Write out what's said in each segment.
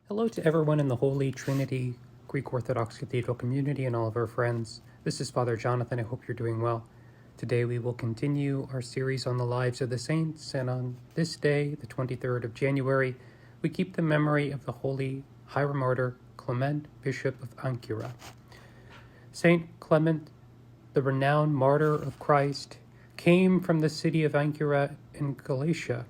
Hello to everyone in the Holy Trinity Greek Orthodox Cathedral community and all of our friends. This is Father Jonathan. I hope you're doing well. Today we will continue our series on the lives of the saints, and on this day, the 23rd of January, we keep the memory of the holy Hieromartyr Clement, Bishop of Ancyra. Saint Clement, the renowned martyr of Christ, came from the city of Ancyra in Galatia.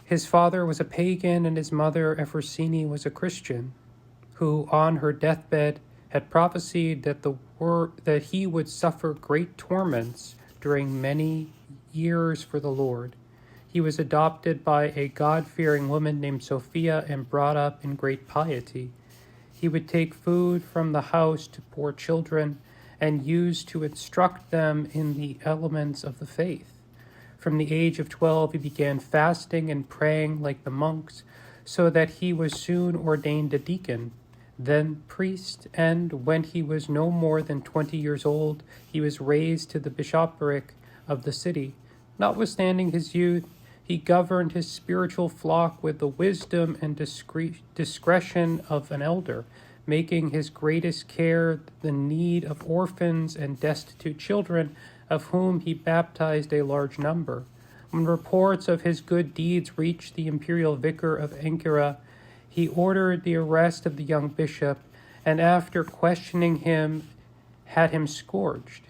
His father was a pagan and his mother, Ephrosine, was a Christian, who on her deathbed had prophesied that he would suffer great torments during many years for the Lord. He was adopted by a God-fearing woman named Sophia and brought up in great piety. He would take food from the house to poor children and used to instruct them in the elements of the faith. From the age of 12, he began fasting and praying like the monks, so that he was soon ordained a deacon, then priest, and when he was no more than 20 years old, he was raised to the bishopric of the city. Notwithstanding his youth, he governed his spiritual flock with the wisdom and discretion of an elder, making his greatest care the need of orphans and destitute children, of whom he baptized a large number. When reports of his good deeds reached the imperial vicar of Ancyra, he ordered the arrest of the young bishop, and after questioning him, had him scourged.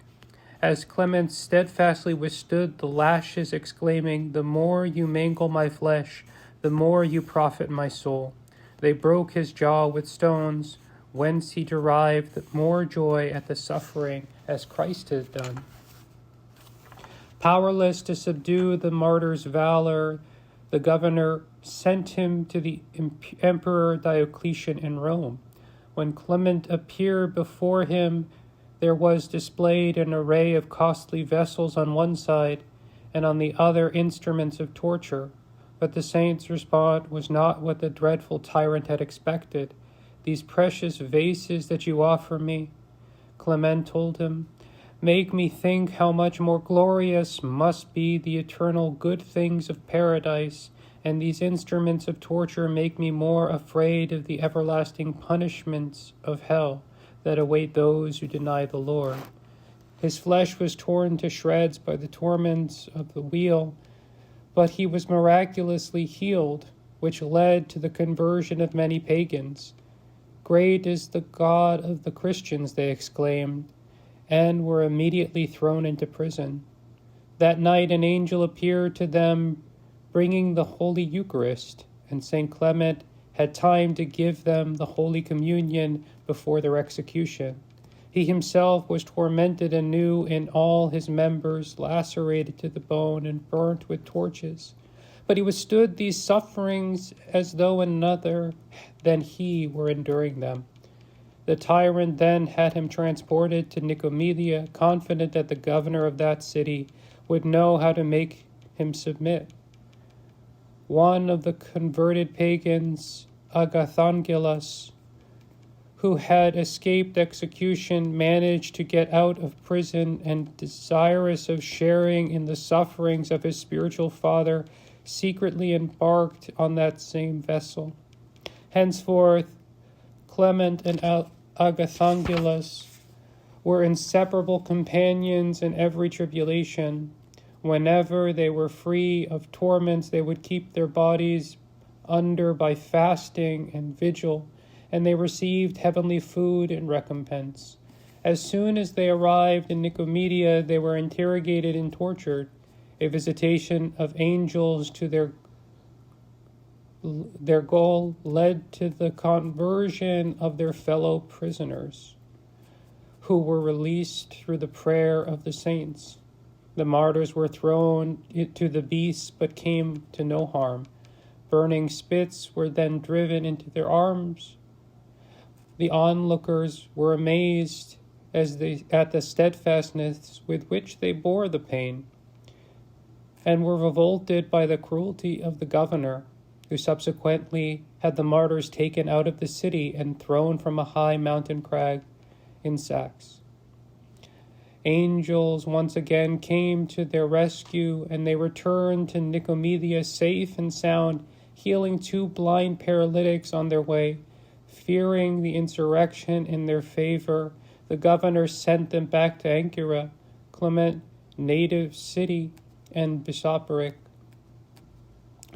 As Clement steadfastly withstood the lashes, exclaiming, "The more you mangle my flesh, the more you profit my soul," they broke his jaw with stones, whence he derived more joy at the suffering as Christ had done. Powerless to subdue the martyr's valor, the governor sent him to the Emperor Diocletian in Rome. When Clement appeared before him, there was displayed an array of costly vessels on one side, and on the other instruments of torture. But the saint's response was not what the dreadful tyrant had expected. "These precious vases that you offer me," Clement told him, "make me think how much more glorious must be the eternal good things of paradise, and these instruments of torture make me more afraid of the everlasting punishments of hell that await those who deny the Lord." His flesh was torn to shreds by the torments of the wheel, but he was miraculously healed, which led to the conversion of many pagans. "Great is the God of the Christians," they exclaimed, and were immediately thrown into prison. That night an angel appeared to them, bringing the Holy Eucharist, and Saint Clement had time to give them the Holy Communion before their execution. He himself was tormented anew in all his members, lacerated to the bone and burnt with torches. But he withstood these sufferings as though another than he were enduring them. The tyrant then had him transported to Nicomedia, confident that the governor of that city would know how to make him submit. One of the converted pagans, Agathangelus, who had escaped execution, managed to get out of prison, and desirous of sharing in the sufferings of his spiritual father, secretly embarked on that same vessel. Henceforth, Clement and Agathangelus were inseparable companions in every tribulation. Whenever they were free of torments, they would keep their bodies under by fasting and vigil, and they received heavenly food in recompense. As soon as they arrived in Nicomedia, they were interrogated and tortured. A visitation of angels to their goal led to the conversion of their fellow prisoners, who were released through the prayer of the saints. The martyrs were thrown to the beasts, but came to no harm. Burning spits were then driven into their arms. The onlookers were amazed at the steadfastness with which they bore the pain, and were revolted by the cruelty of the governor, who subsequently had the martyrs taken out of the city and thrown from a high mountain crag in sacks. Angels once again came to their rescue, and they returned to Nicomedia safe and sound, healing 2 blind paralytics on their way. Fearing the insurrection in their favor, the governor sent them back to Ancyra, Clement, native city, and bishopric.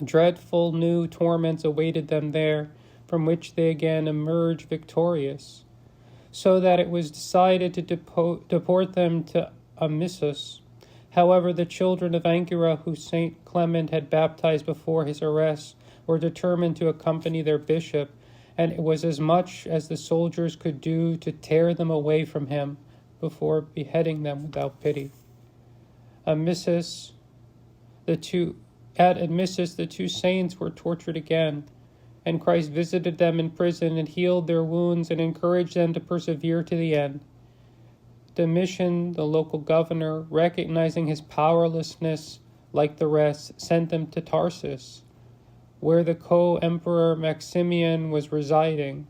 Dreadful new torments awaited them there, from which they again emerged victorious, so that it was decided to deport them to Amissus. However, the children of Ancyra, who Saint Clement had baptized before his arrest, were determined to accompany their bishop, and it was as much as the soldiers could do to tear them away from him before beheading them without pity. At Amissus, the two saints were tortured again, and Christ visited them in prison and healed their wounds and encouraged them to persevere to the end. Domitian, the local governor, recognizing his powerlessness like the rest, sent them to Tarsus, where the co-emperor Maximian was residing.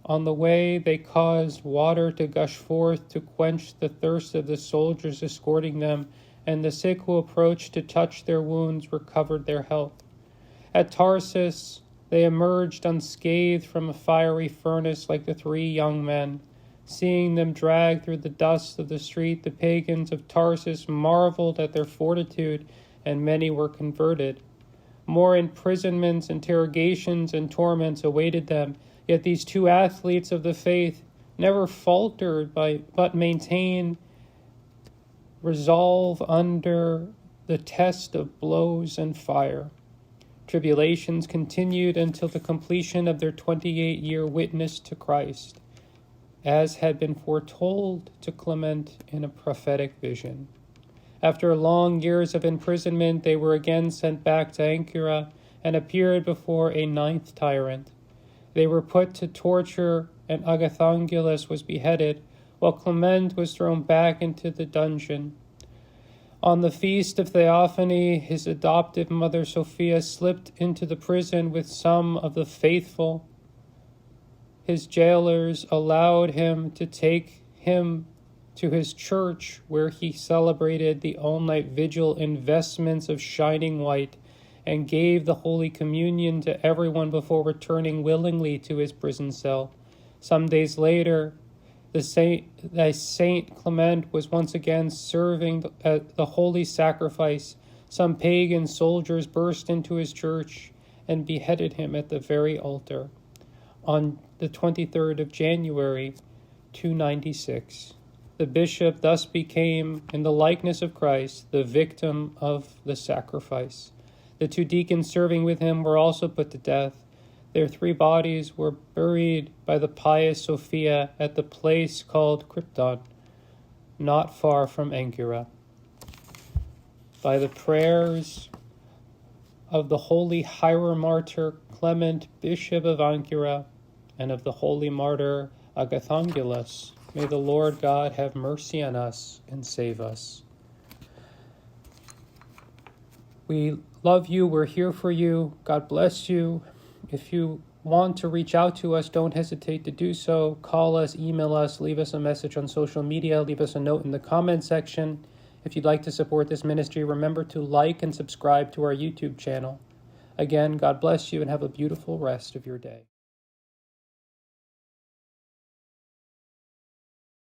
On the way, they caused water to gush forth to quench the thirst of the soldiers escorting them, and the sick who approached to touch their wounds recovered their health. At Tarsus, they emerged unscathed from a fiery furnace like the 3 young men. Seeing them dragged through the dust of the street, the pagans of Tarsus marveled at their fortitude, and many were converted. More imprisonments, interrogations, and torments awaited them, yet these 2 athletes of the faith never faltered but maintained resolve under the test of blows and fire. Tribulations continued until the completion of their 28-year witness to Christ, as had been foretold to Clement in a prophetic vision. After long years of imprisonment, they were again sent back to Ancyra and appeared before a 9th tyrant. They were put to torture, and Agathangelus was beheaded, while Clement was thrown back into the dungeon. On the feast of Theophany, his adoptive mother Sophia slipped into the prison with some of the faithful. His jailers allowed him to take him to his church, where he celebrated the all-night vigil in vestments of shining white, and gave the Holy Communion to everyone before returning willingly to his prison cell. Some days later, Saint Clement was once again serving the holy sacrifice. Some pagan soldiers burst into his church and beheaded him at the very altar on the 23rd of January, 296. The bishop thus became, in the likeness of Christ, the victim of the sacrifice. The 2 deacons serving with him were also put to death. Their 3 bodies were buried by the pious Sophia at the place called Krypton, not far from Ancyra. By the prayers of the holy Hieromartyr Clement, Bishop of Ancyra, and of the holy martyr Agathangelus, may the Lord God have mercy on us and save us. We love you. We're here for you. God bless you. If you want to reach out to us, don't hesitate to do so. Call us, email us, leave us a message on social media, leave us a note in the comment section. If you'd like to support this ministry, remember to like and subscribe to our YouTube channel. Again, God bless you and have a beautiful rest of your day.